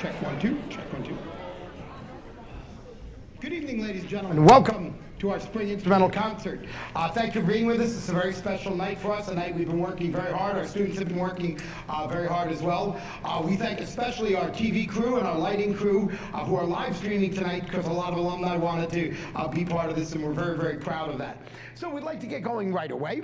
Check 1, 2. Check 1, 2. Good evening, ladies and gentlemen, and welcome to our spring instrumental concert. Thank you for being with us. It's a very special night for us, a night we've been working very hard. Our students have been working very hard as well. We thank especially our TV crew and our lighting crew who are live streaming tonight, because a lot of alumni wanted to be part of this, and we're very, very proud of that. So we'd like to get going right away.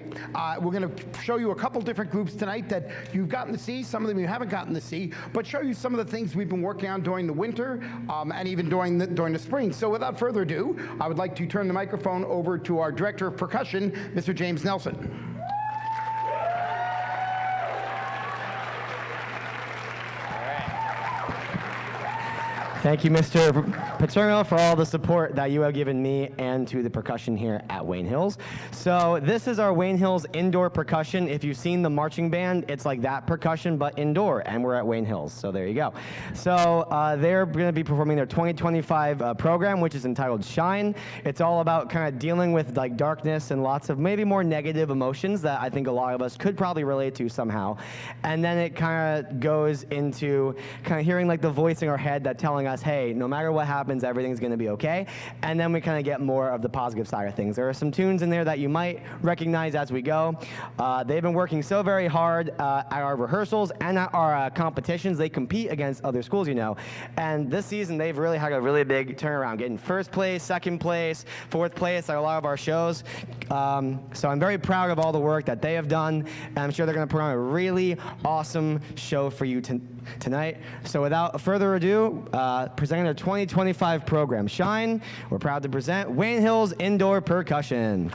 We're going to show you a couple different groups tonight that you've gotten to see, some of them you haven't gotten to see, but show you some of the things we've been working on during the winter and even during the spring. So without further ado, I would like to turn the microphone over to our Director of Percussion, Mr. James Nelson. Thank you, Mr. Paterno, for all the support that you have given me and to the percussion here at Wayne Hills. So this is our Wayne Hills indoor percussion. If you've seen the marching band, it's like that percussion, but indoor, and we're at Wayne Hills, so there you go. So they're going to be performing their 2025 program, which is entitled Shine. It's all about kind of dealing with like darkness and lots of maybe more negative emotions that I think a lot of us could probably relate to somehow. And then it kind of goes into kind of hearing like the voice in our head that telling us, hey, no matter what happens, everything's going to be okay. And then we kind of get more of the positive side of things. There are some tunes in there that you might recognize as we go. They've been working so very hard at our rehearsals and at our competitions. They compete against other schools, you know. And this season, they've really had a really big turnaround, getting first place, second place, fourth place at a lot of our shows. So I'm very proud of all the work that they have done, and I'm sure they're going to put on a really awesome show for you tonight. So without further ado, presenting their 2025 program, Shine, we're proud to present Wayne Hills Indoor Percussion.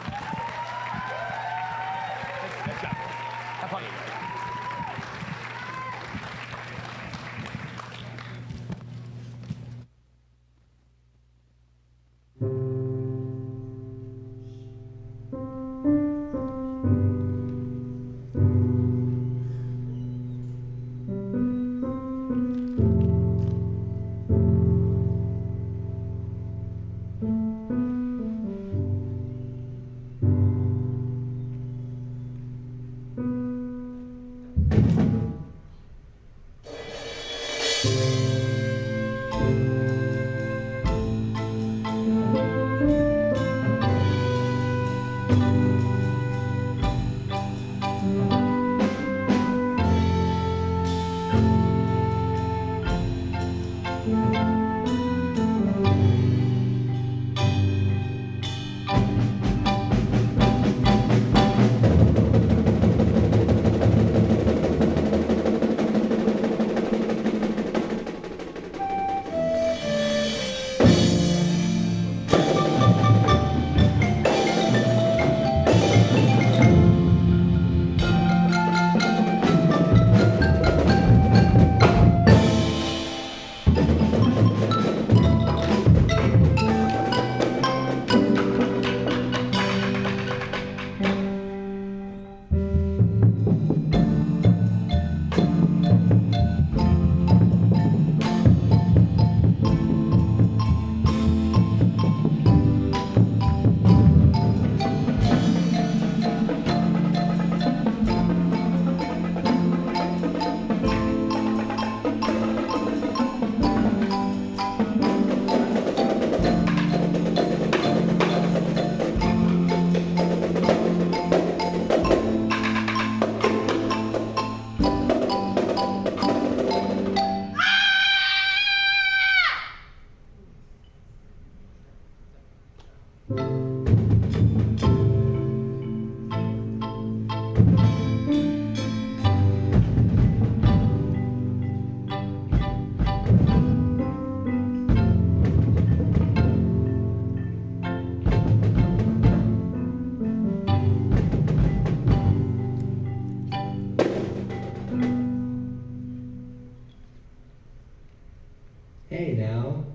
Hey now,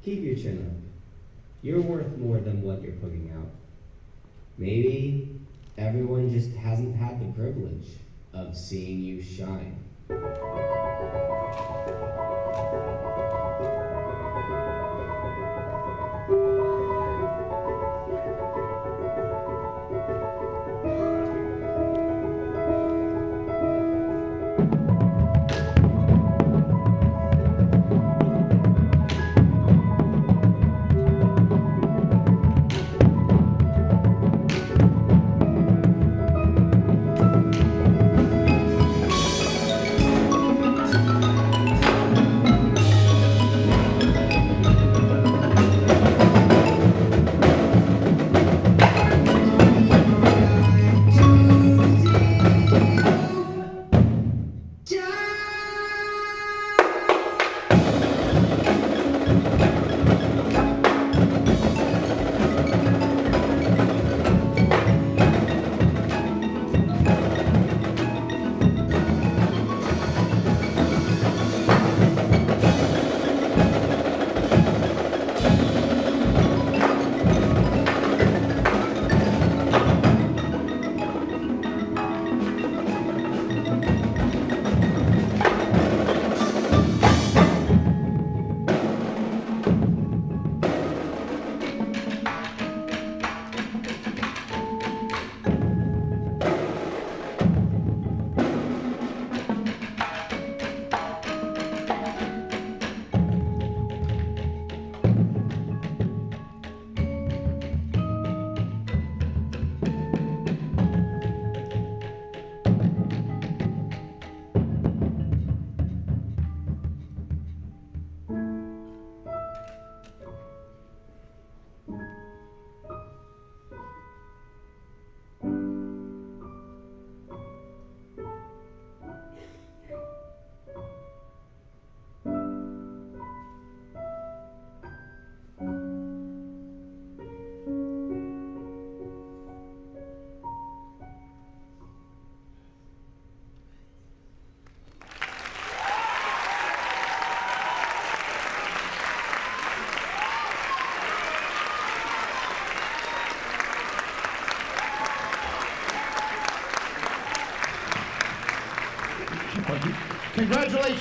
keep your chin up. You're worth more than what you're putting out. Maybe everyone just hasn't had the privilege of seeing you shine.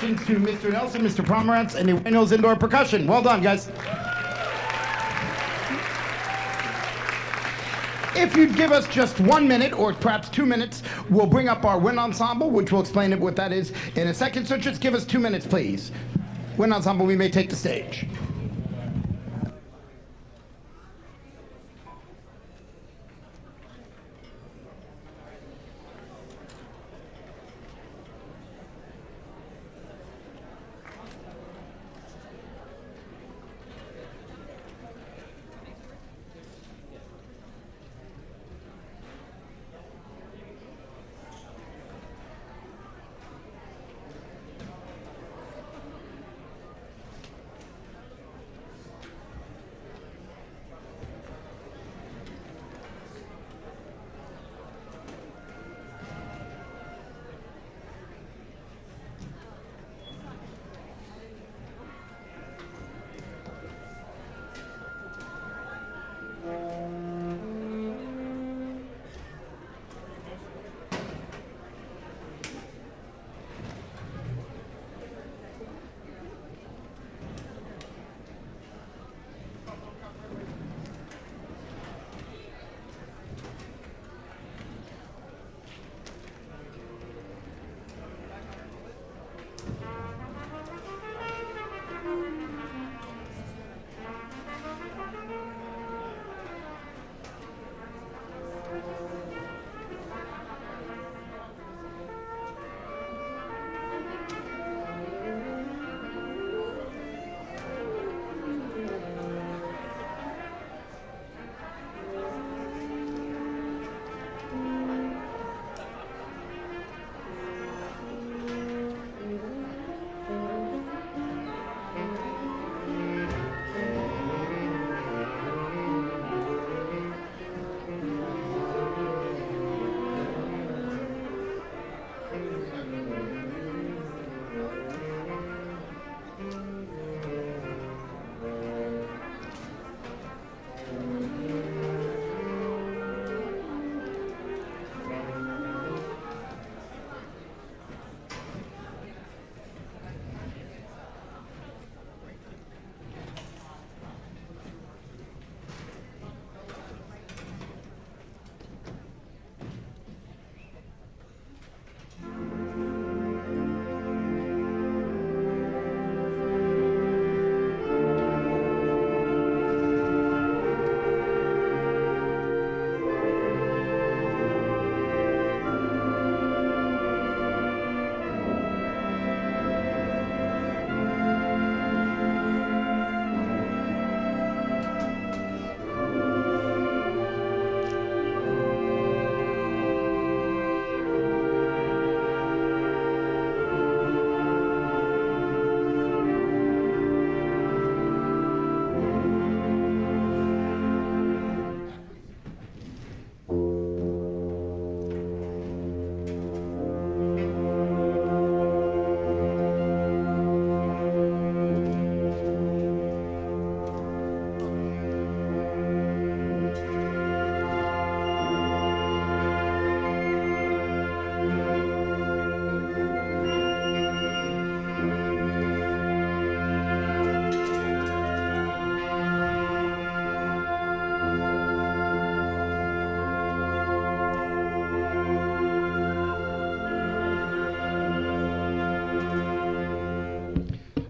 Congratulations to Mr. Nelson, Mr. Pomerantz, and the Wayne Hills Indoor Percussion. Well done, guys. If you'd give us just 1 minute or perhaps 2 minutes, we'll bring up our wind ensemble, which will explain what that is in a second. So just give us 2 minutes, please. Wind ensemble, we may take the stage.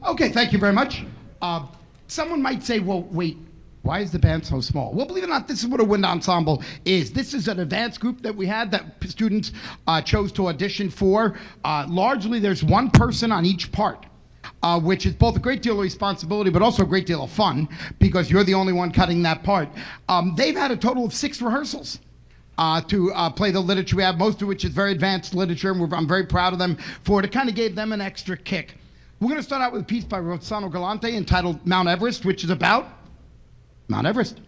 Okay, thank you very much. Someone might say, well, wait, why is the band so small? Well, believe it or not, this is what a wind ensemble is. This is an advanced group that we had that students chose to audition for. Largely, there's one person on each part, which is both a great deal of responsibility, but also a great deal of fun, because you're the only one cutting that part. They've had a total of 6 rehearsals to play the literature we have, most of which is very advanced literature, and I'm very proud of them for it. It kind of gave them an extra kick. We're going to start out with a piece by Rossano Galante entitled Mount Everest, which is about Mount Everest.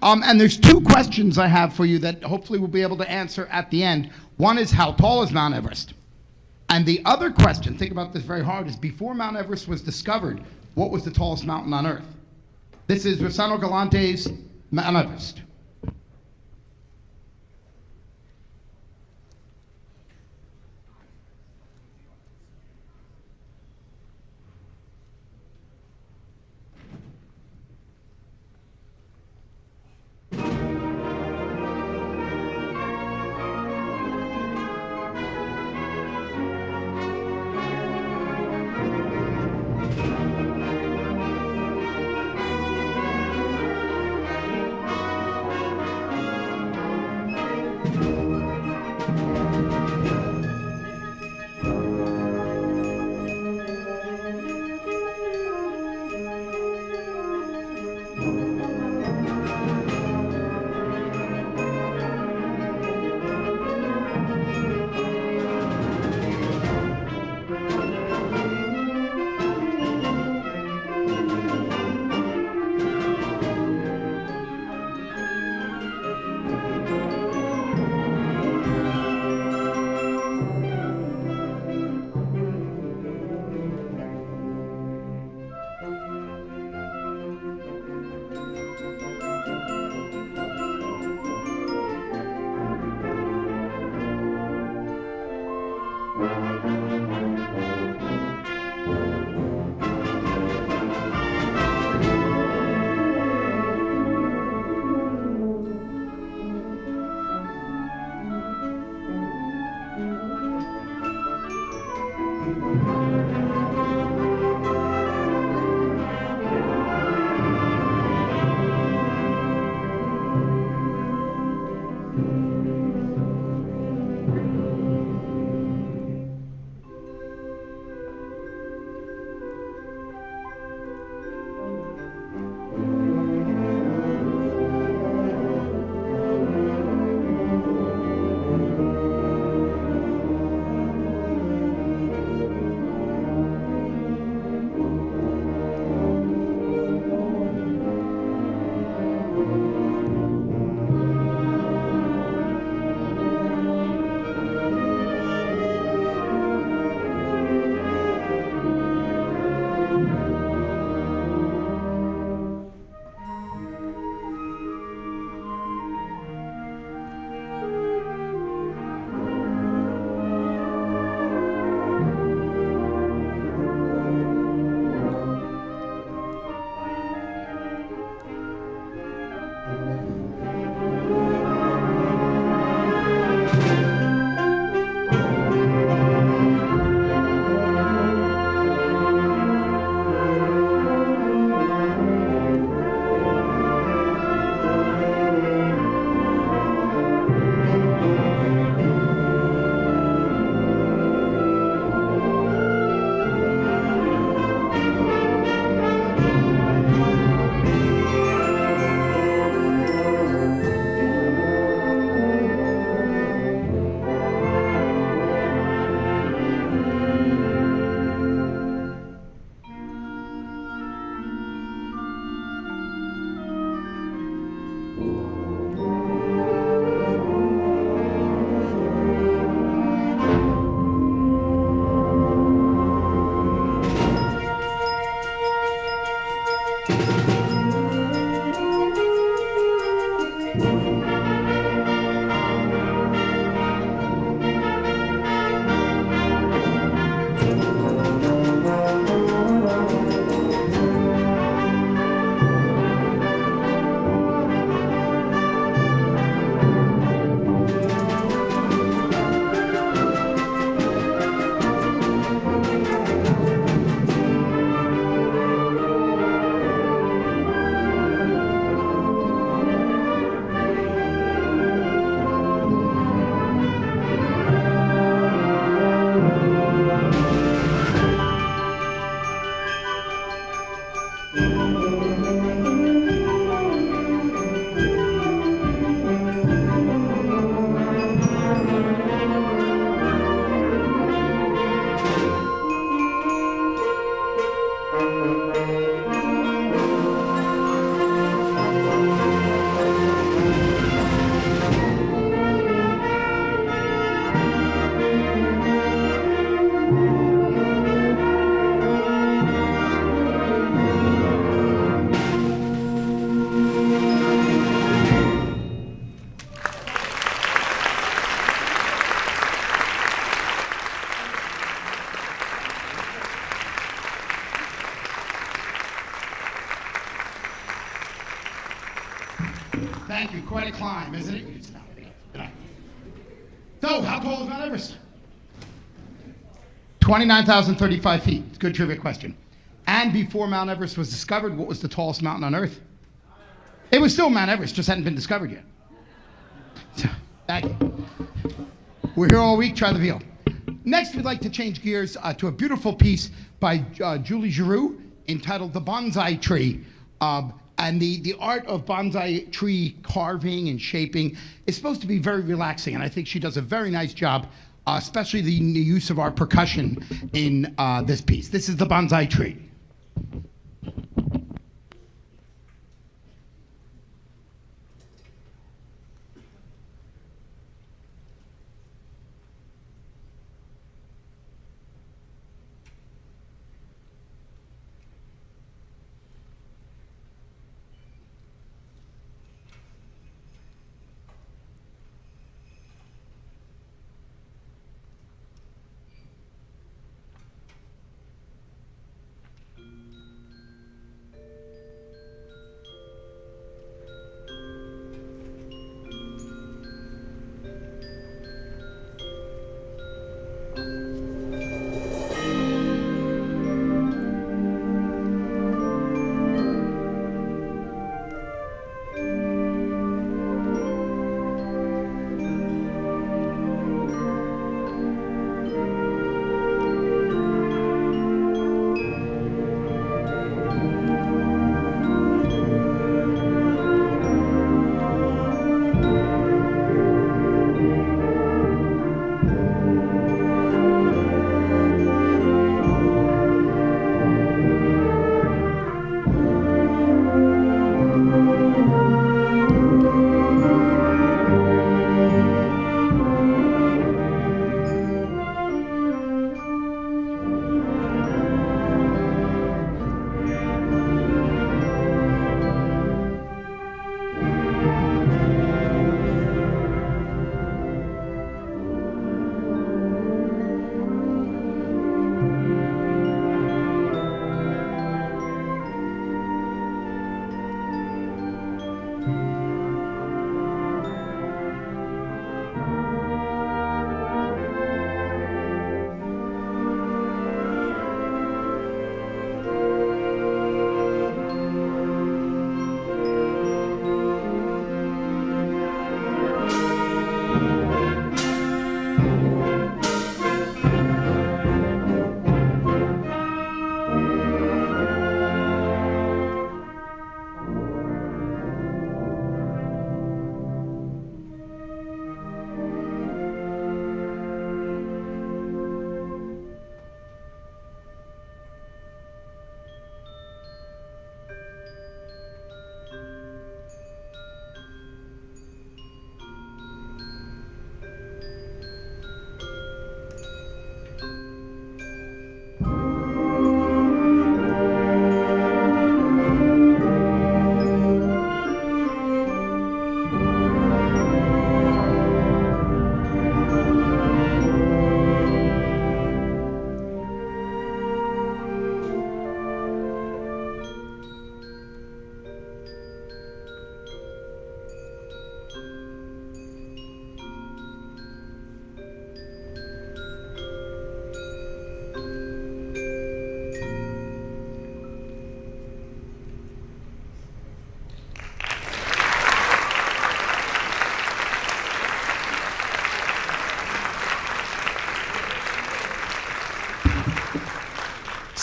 And there's 2 questions I have for you that hopefully we'll be able to answer at the end. One is, how tall is Mount Everest? And the other question, think about this very hard, is before Mount Everest was discovered, what was the tallest mountain on Earth? This is Rossano Galante's Mount Everest. Thank you. Quite a climb, isn't it? Good night. So, how tall is Mount Everest? 29,035 feet. It's a good trivia question. And before Mount Everest was discovered, what was the tallest mountain on Earth? It was still Mount Everest, just hadn't been discovered yet. So, thank you. We're here all week. Try the veal. Next, we'd like to change gears to a beautiful piece by Julie Giroux entitled "The Bonsai Tree." And the art of bonsai tree carving and shaping is supposed to be very relaxing, and I think she does a very nice job, especially the use of our percussion in this piece. This is the bonsai tree.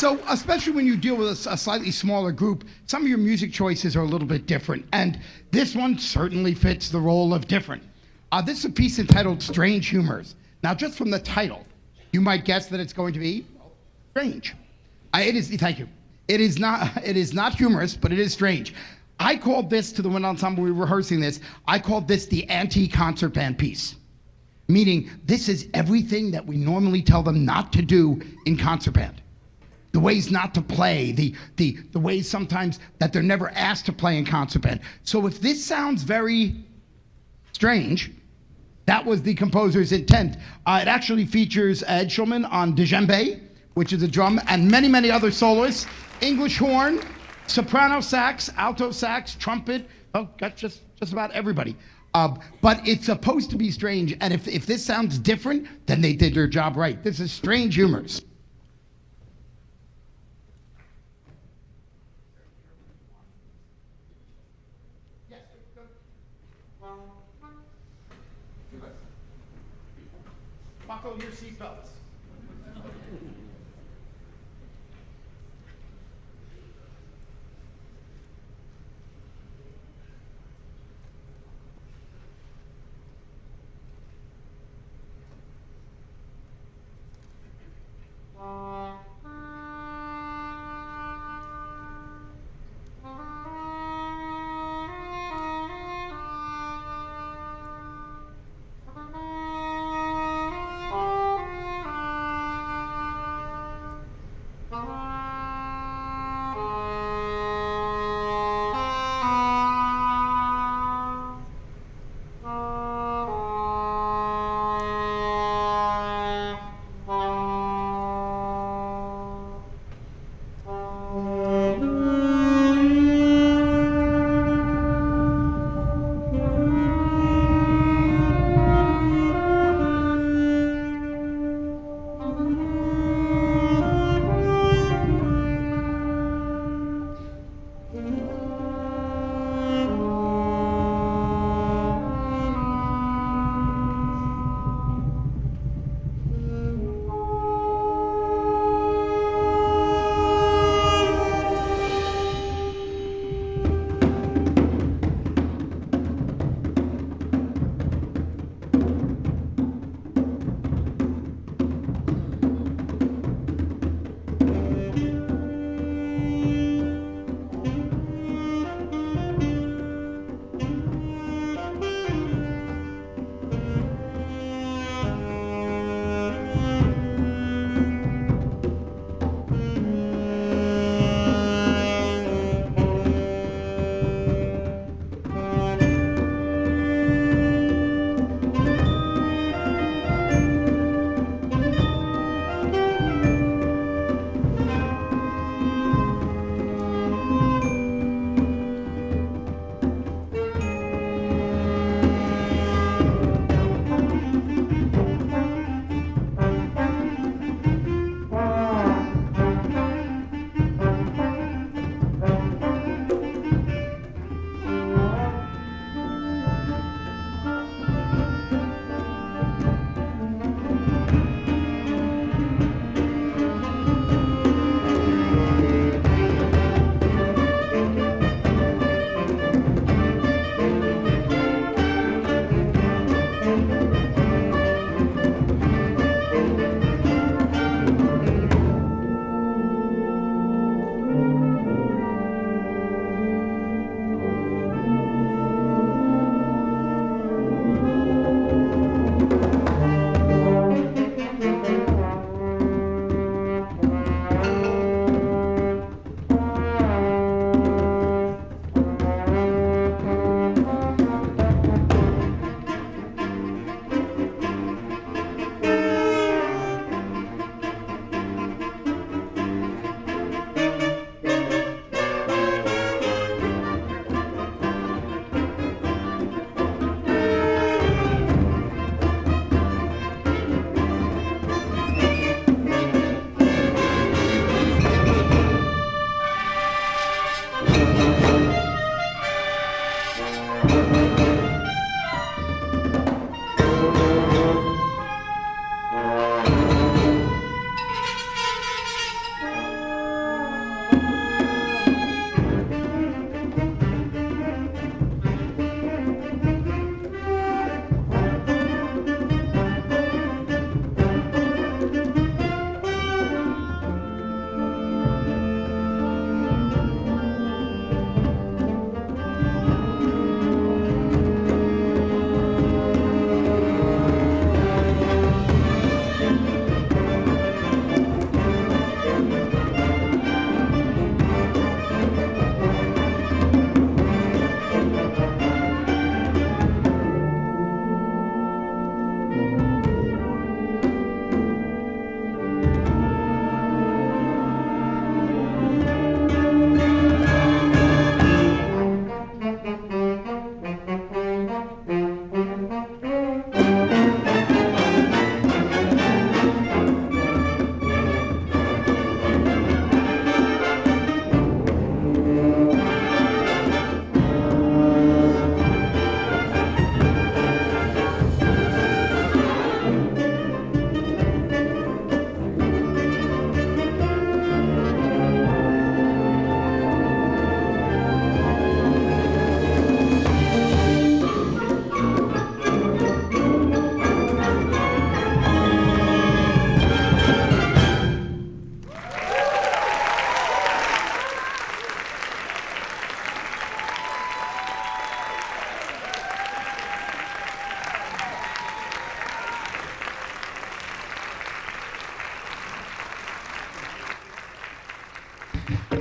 So, especially when you deal with a slightly smaller group, some of your music choices are a little bit different, and this one certainly fits the role of different. This is a piece entitled Strange Humors. Now, just from the title, you might guess that it's going to be strange. Thank you. It is not humorous, but it is strange. I called this, to the Wind Ensemble, we were rehearsing this, I called this the anti-concert band piece. Meaning, this is everything that we normally tell them not to do in concert band. The ways not to play, the ways sometimes that they're never asked to play in concert band. So if this sounds very strange, that was the composer's intent. It actually features Ed Schulman on djembe, which is a drum, and many, many other soloists. English horn, soprano sax, alto sax, trumpet. Oh, got just about everybody. But it's supposed to be strange, and if this sounds different, then they did their job right. This is Strange Humors. Buckle your seatbelts.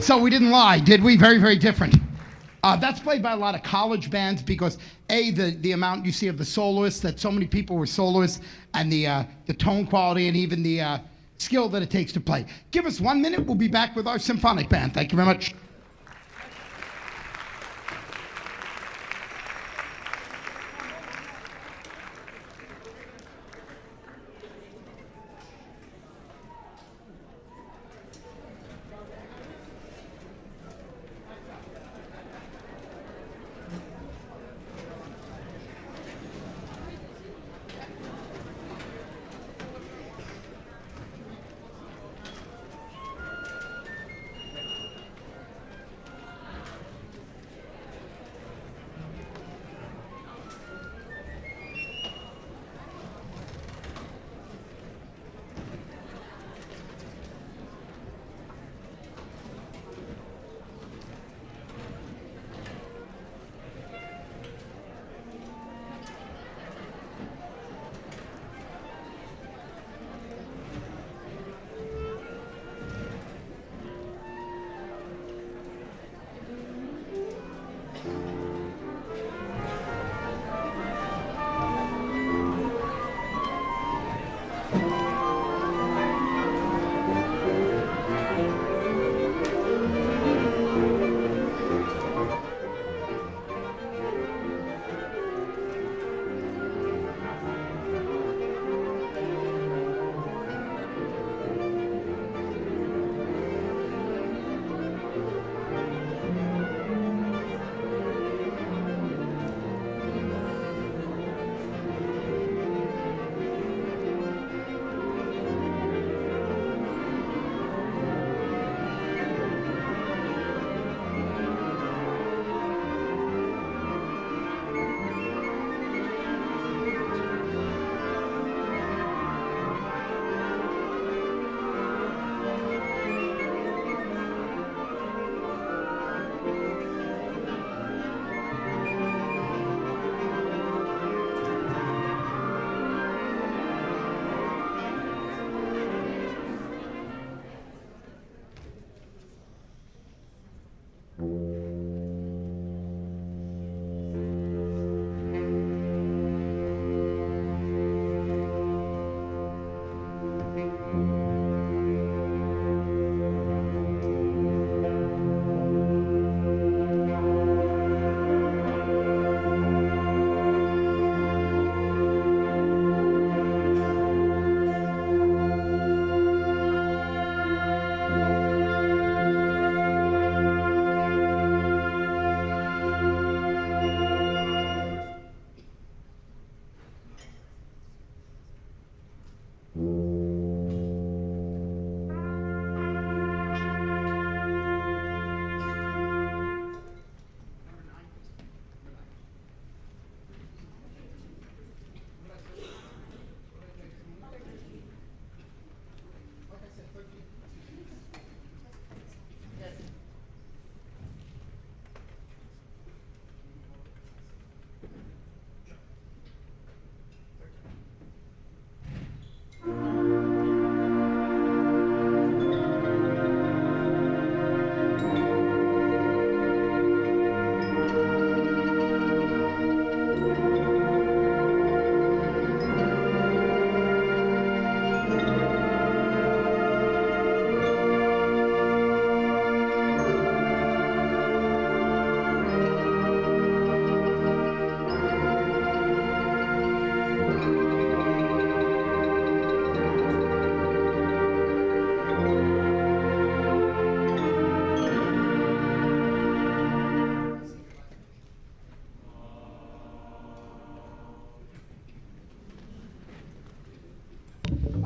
So we didn't lie, did we? Very, very different. That's played by a lot of college bands because the amount you see of the soloists, that so many people were soloists, and the tone quality and even the skill that it takes to play. Give us 1 minute. We'll be back with our symphonic band. Thank you very much.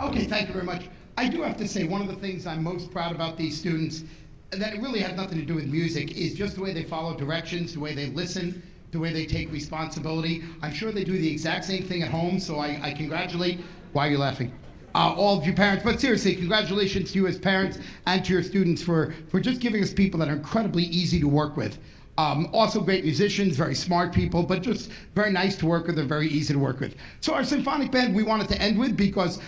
Okay, thank you very much. I do have to say, one of the things I'm most proud about these students, and that it really has nothing to do with music, is just the way they follow directions, the way they listen, the way they take responsibility. I'm sure they do the exact same thing at home, so I congratulate, why are you laughing? All of your parents, but seriously, congratulations to you as parents and to your students for just giving us people that are incredibly easy to work with. Also great musicians, very smart people, but just very nice to work with and very easy to work with. So our symphonic band we wanted to end with, because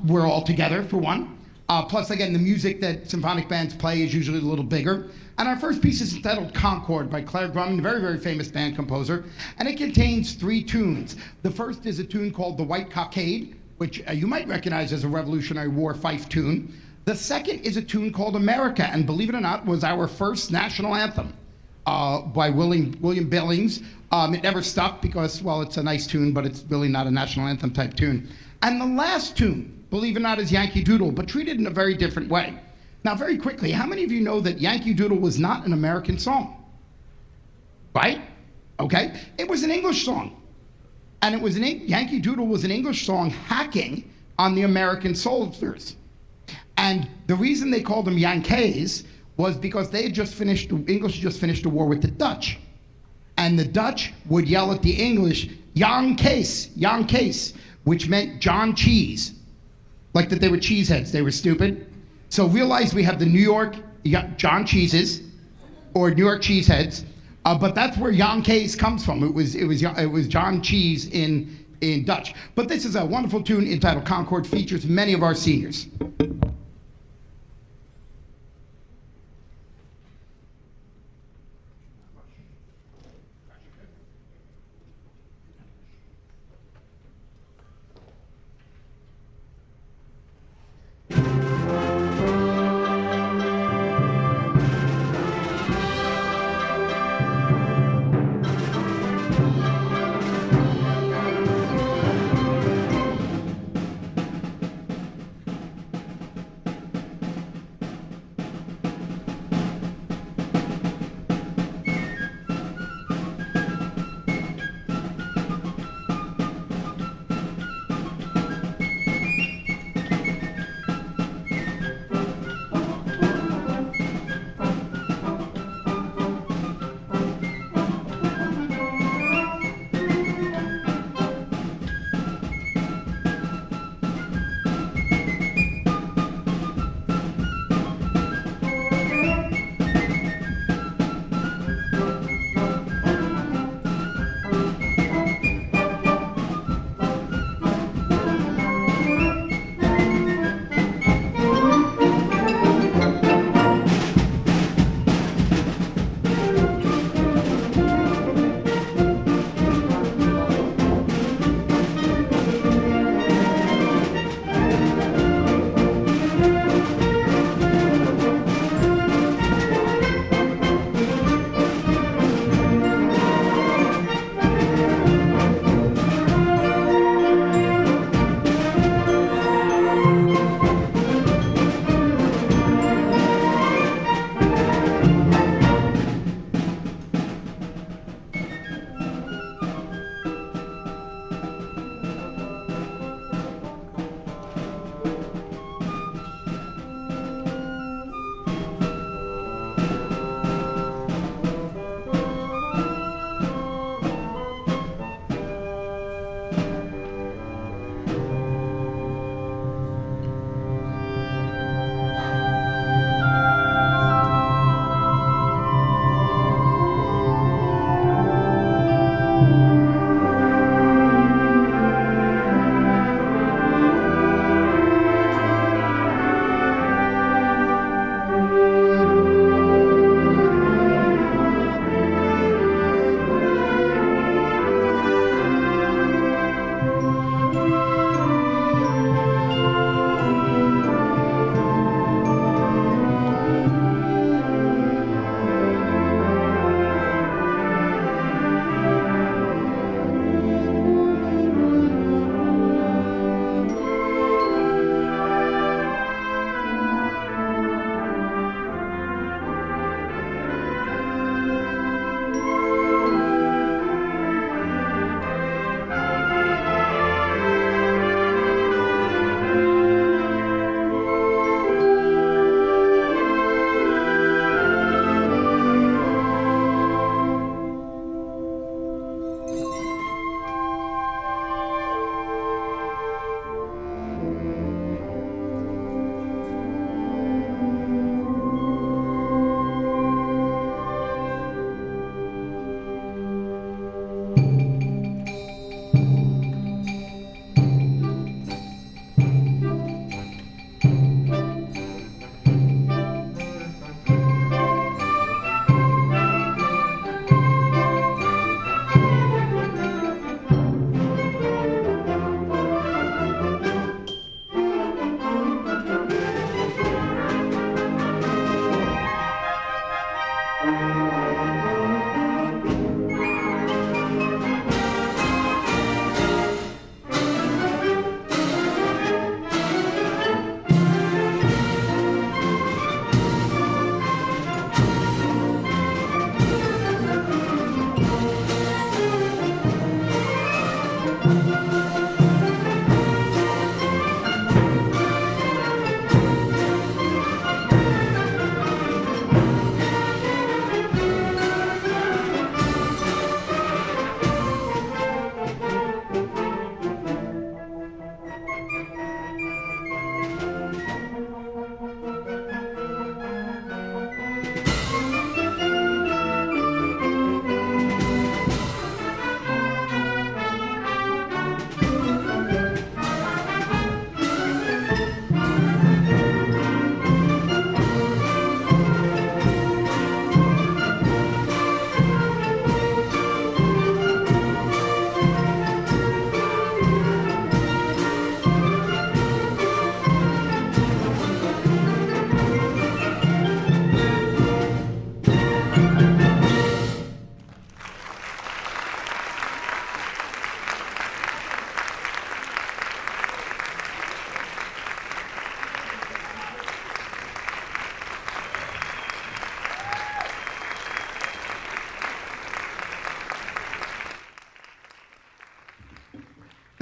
we're all together for one. Plus, again, the music that symphonic bands play is usually a little bigger. And our first piece is entitled Concord by Claire Grumman, a very, very famous band composer. And it contains 3 tunes. The first is a tune called The White Cockade, which you might recognize as a Revolutionary War fife tune. The second is a tune called America, and believe it or not, was our first national anthem by William Billings. It never stuck because, well, it's a nice tune, but it's really not a national anthem type tune. And the last tune, believe it or not, is Yankee Doodle, but treated in a very different way. Now, very quickly, how many of you know that Yankee Doodle was not an American song? Right? Okay? It was an English song. And it was Yankee Doodle was an English song hacking on the American soldiers. And the reason they called them Yankees was because the English had just finished a war with the Dutch. And the Dutch would yell at the English, Yankees, which meant John Cheese. Like that they were cheeseheads, they were stupid. So realize we have the New York John Cheeses, or New York cheeseheads, but that's where Yankees comes from. It was John Cheese in Dutch. But this is a wonderful tune entitled Concord, features many of our seniors.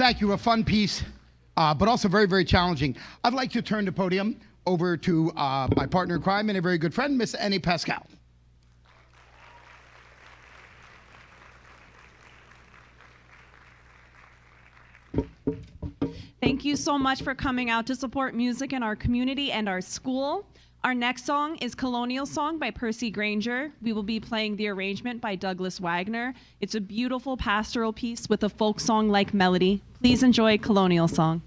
Thank you. A fun piece, but also very, very challenging. I'd like to turn the podium over to my partner in crime and a very good friend, Miss Annie Pascal. Thank you so much for coming out to support music in our community and our school. Our next song is Colonial Song by Percy Granger. We will be playing the arrangement by Douglas Wagner. It's a beautiful pastoral piece with a folk song-like melody. Please enjoy Colonial Song.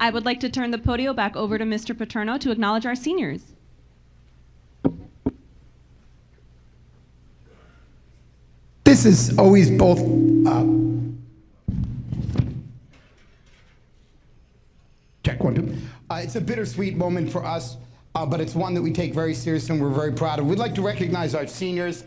I would like to turn the podium back over to Mr. Paterno to acknowledge our seniors. This is always both check one, two. It's a bittersweet moment for us, but it's one that we take very seriously and we're very proud of. We'd like to recognize our seniors.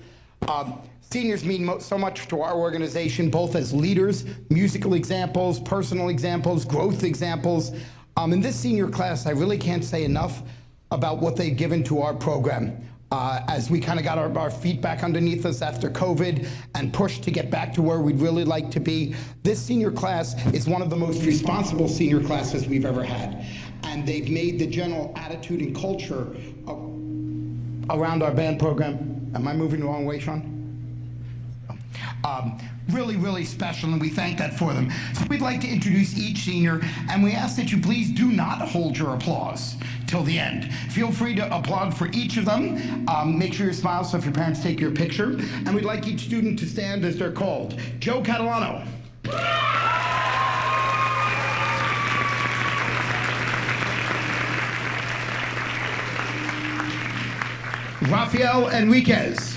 Seniors mean so much to our organization, both as leaders, musical examples, personal examples, growth examples. In this senior class, I really can't say enough about what they've given to our program. As we kind of got our feet back underneath us after COVID and pushed to get back to where we'd really like to be. This senior class is one of the most responsible senior classes we've ever had. And they've made the general attitude and culture around our band program. Am I moving the wrong way, Sean? Really, really special, and we thank that for them. So we'd like to introduce each senior, and we ask that you please do not hold your applause till the end. Feel free to applaud for each of them. Make sure you smile so if your parents take your picture. And we'd like each student to stand as they're called. Joe Catalano. Rafael Enriquez.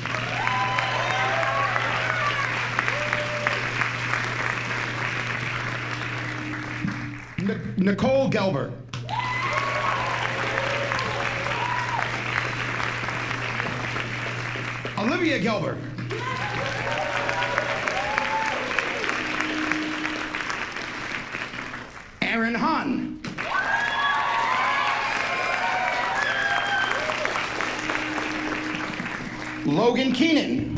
Nicole Gelber. Olivia Gelber. Aaron Hahn. Logan Keenan.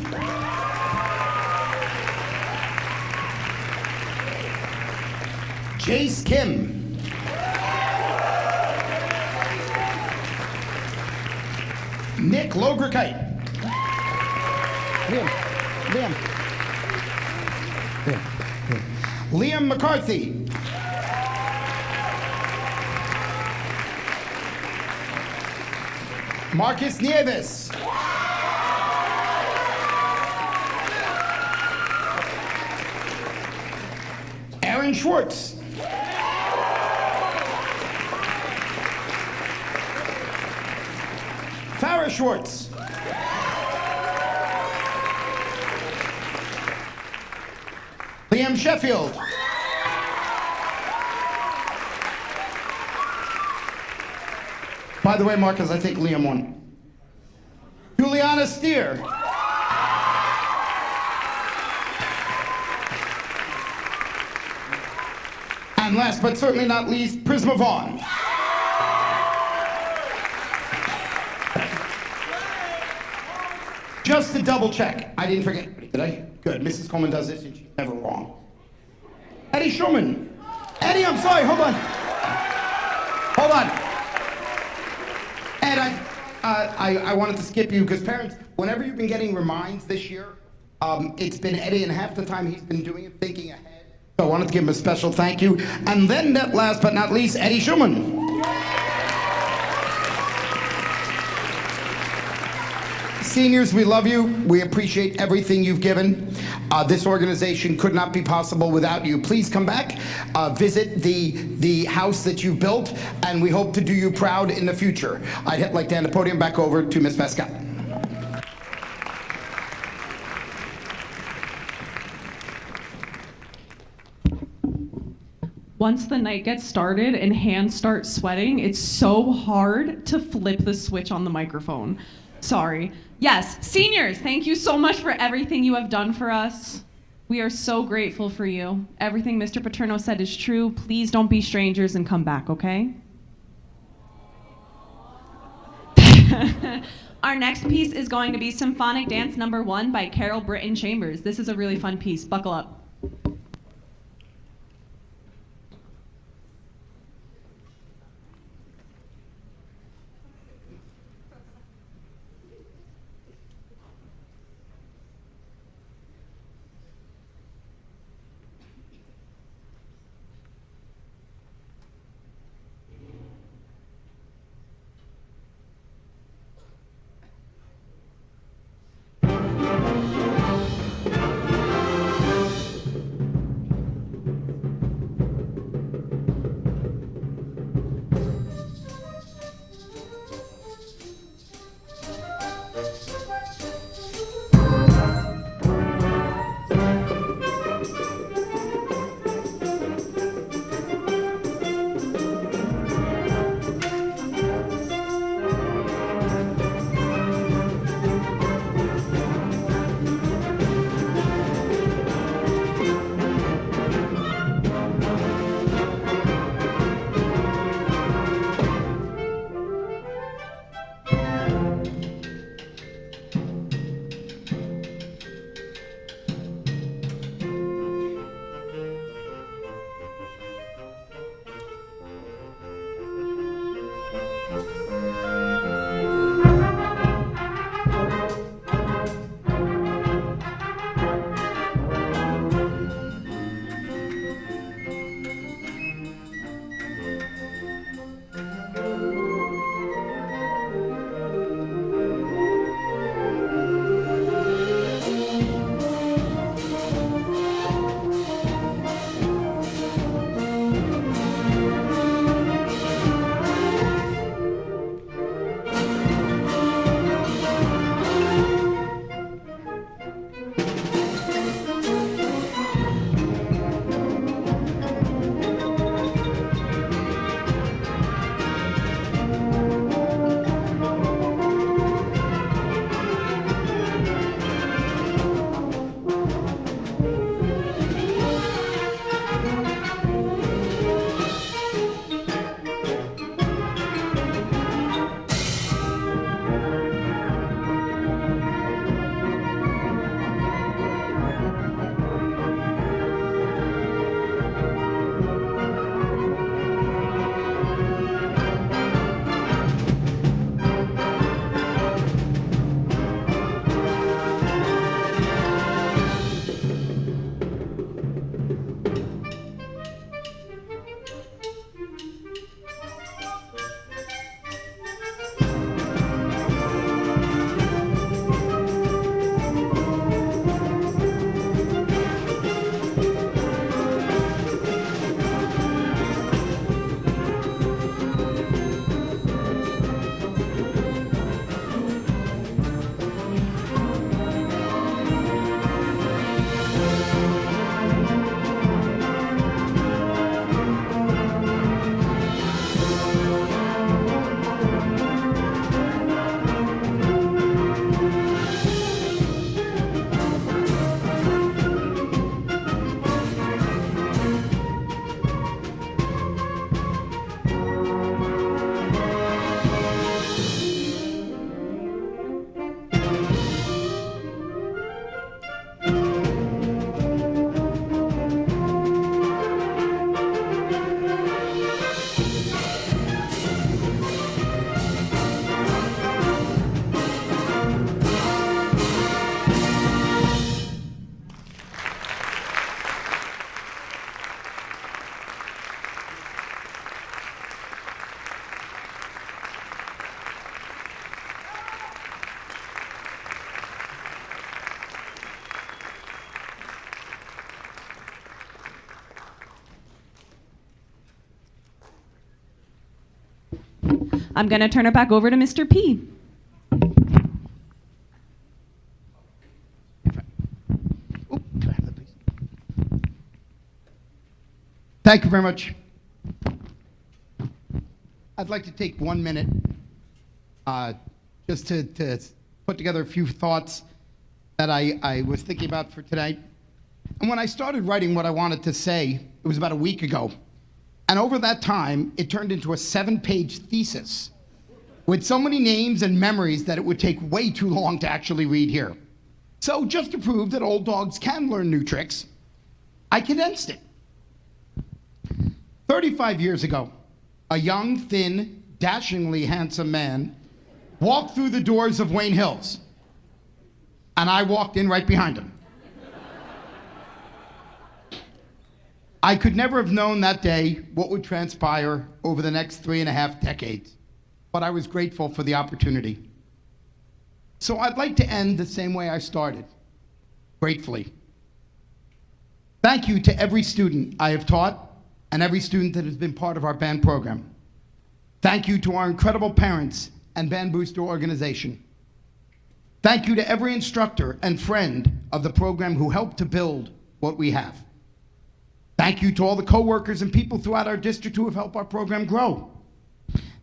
Jace Kim. Nick Logrikite. Liam McCarthy. Marcus Nieves. Aaron Schwartz. Farrah Schwartz. Liam Sheffield. By the way, Marcus, I think Liam won. Juliana Steer. And last but certainly not least, Prisma Vaughn. Just to double check, I didn't forget anybody, did I? Good, Mrs. Coleman does this and she's never wrong. Eddie Schulman. Eddie, I'm sorry, hold on. Hold on. Ed, I wanted to skip you because parents, whenever you've been getting reminds this year, it's been Eddie, and half the time he's been doing it thinking ahead. So I wanted to give him a special thank you. And then last but not least, Eddie Schulman. Seniors, we love you. We appreciate everything you've given. This organization could not be possible without you. Please come back, visit the house that you built, and we hope to do you proud in the future. I'd like to hand the podium back over to Ms. Prescott. Once the night gets started and hands start sweating, it's so hard to flip the switch on the microphone. Sorry. Yes, seniors, thank you so much for everything you have done for us. We are so grateful for you. Everything Mr. Paterno said is true. Please don't be strangers and come back, okay? Our next piece is going to be Symphonic Dance Number 1 by Carol Britton Chambers. This is a really fun piece. Buckle up. I'm going to turn it back over to Mr. P. Thank you very much. I'd like to take 1 minute just to put together a few thoughts that I was thinking about for tonight. And when I started writing what I wanted to say, it was about a week ago. And over that time, it turned into a 7-page thesis with so many names and memories that it would take way too long to actually read here. So just to prove that old dogs can learn new tricks, I condensed it. 35 years ago, a young, thin, dashingly handsome man walked through the doors of Wayne Hills, and I walked in right behind him. I could never have known that day what would transpire over the next 3.5 decades, but I was grateful for the opportunity. So I'd like to end the same way I started, gratefully. Thank you to every student I have taught and every student that has been part of our band program. Thank you to our incredible parents and Band Booster organization. Thank you to every instructor and friend of the program who helped to build what we have. Thank you to all the coworkers and people throughout our district who have helped our program grow.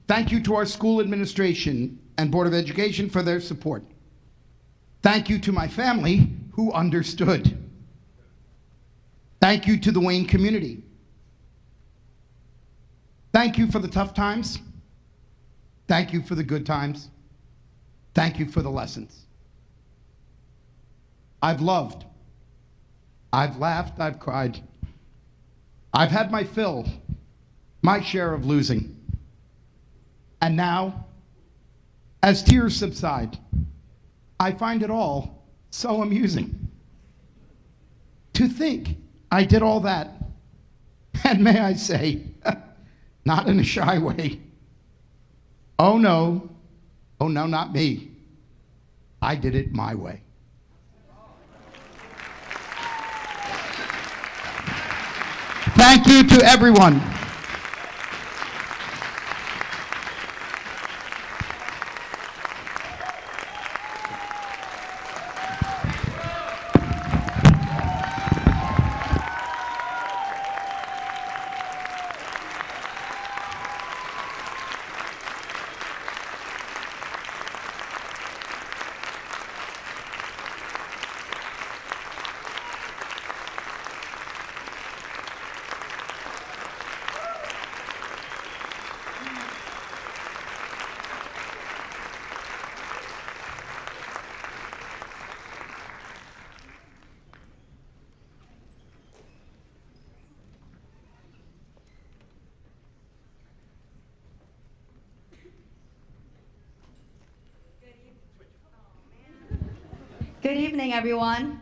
Thank you to our school administration and Board of Education for their support. Thank you to my family who understood. Thank you to the Wayne community. Thank you for the tough times. Thank you for the good times. Thank you for the lessons. I've loved. I've laughed. I've cried. I've had my fill, my share of losing. And now, as tears subside, I find it all so amusing. To think I did all that, and may I say, not in a shy way. Oh no, not me. I did it my way. Thank you to everyone. Good evening, everyone.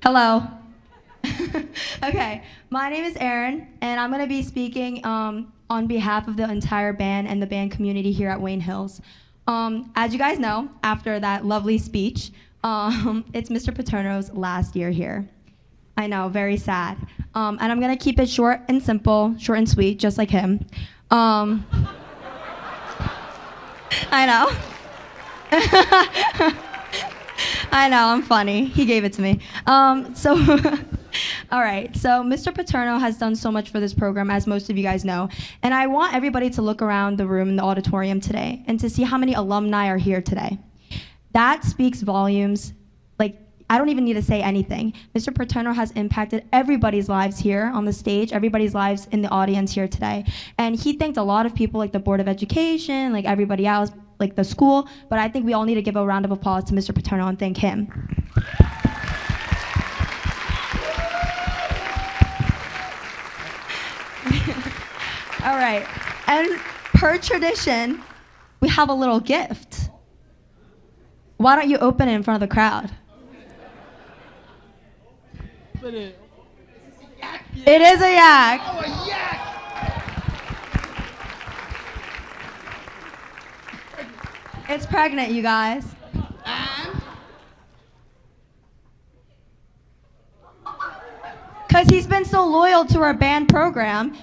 Hello. Okay, my name is Erin, and I'm going to be speaking on behalf of the entire band and the band community here at Wayne Hills. As you guys know, after that lovely speech, it's Mr. Paterno's last year here. I know, very sad. And I'm going to keep it short and simple, short and sweet, just like him. I know. I know, I'm funny. He gave it to me. All right, so Mr. Paterno has done so much for this program, as most of you guys know. And I want everybody to look around the room in the auditorium today and to see how many alumni are here today. That speaks volumes. Like, I don't even need to say anything. Mr. Paterno has impacted everybody's lives here on the stage, everybody's lives in the audience here today. And he thanked a lot of people, like the Board of Education, like everybody else, like the school, but I think we all need to give a round of applause to Mr. Paterno and thank him. All right, and per tradition, we have a little gift. Why don't you open it in front of the crowd? It is a yak. Oh, a yak! It's pregnant, you guys. And? Because he's been so loyal to our band program.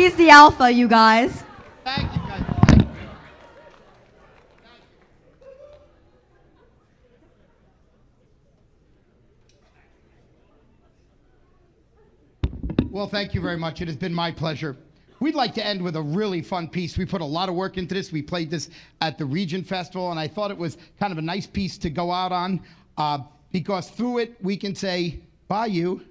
He's the alpha, you guys. Thank you, guys. Well, thank you very much. It has been my pleasure. We'd like to end with a really fun piece. We put a lot of work into this. We played this at the Region Festival, and I thought it was kind of a nice piece to go out on because through it we can say, bye, you.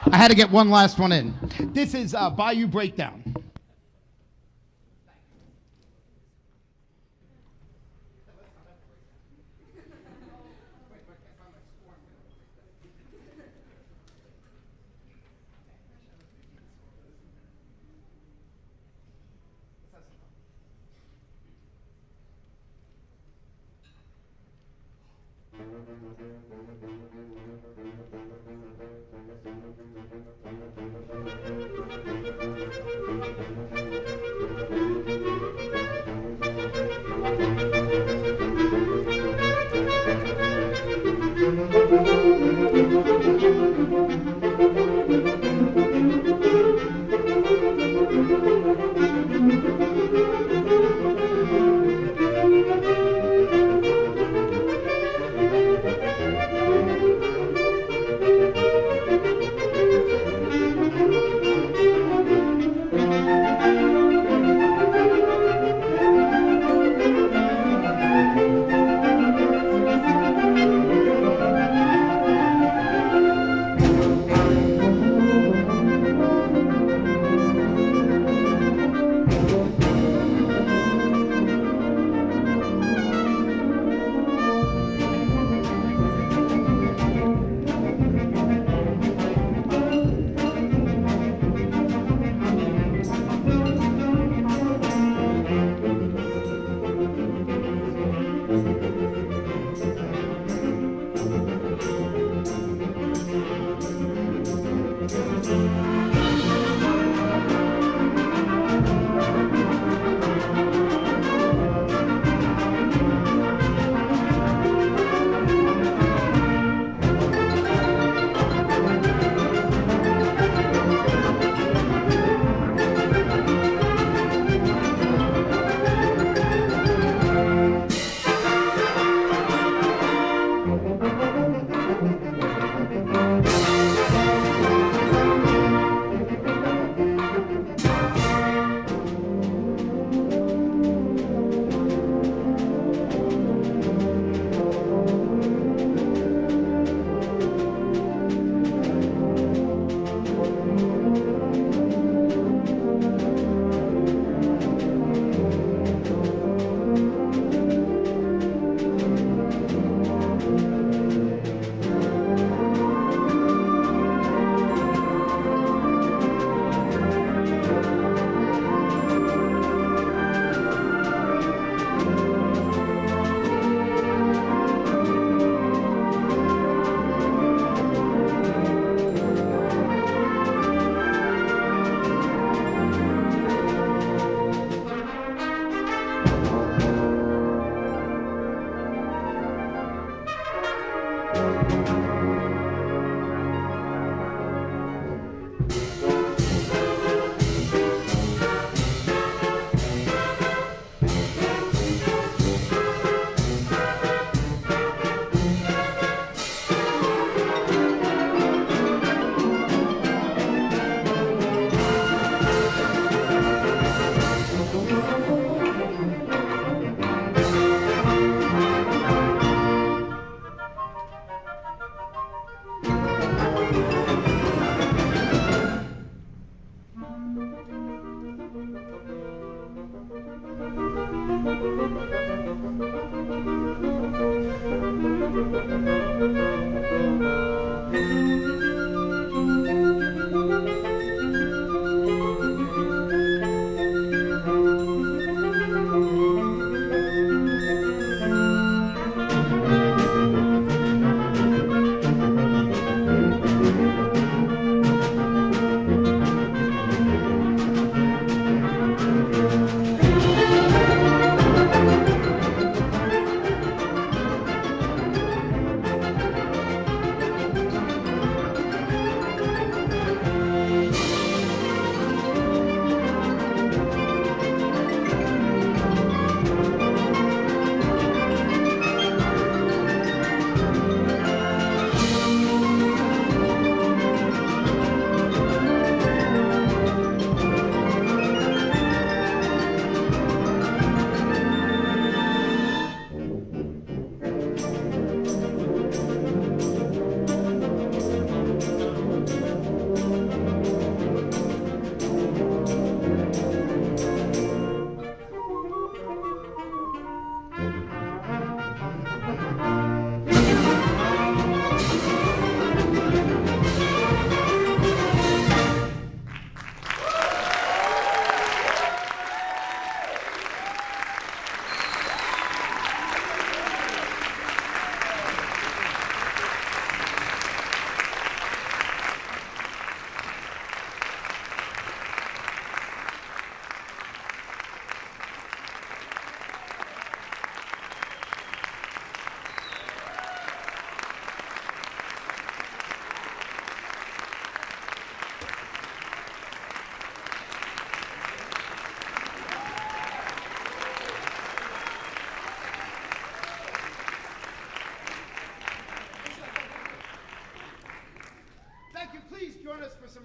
I had to get one last one in. This is Bayou Breakdown.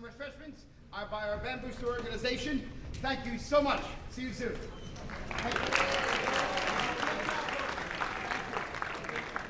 and refreshments are by our Bamboo Store organization. Thank you so much. See you soon. Thank you.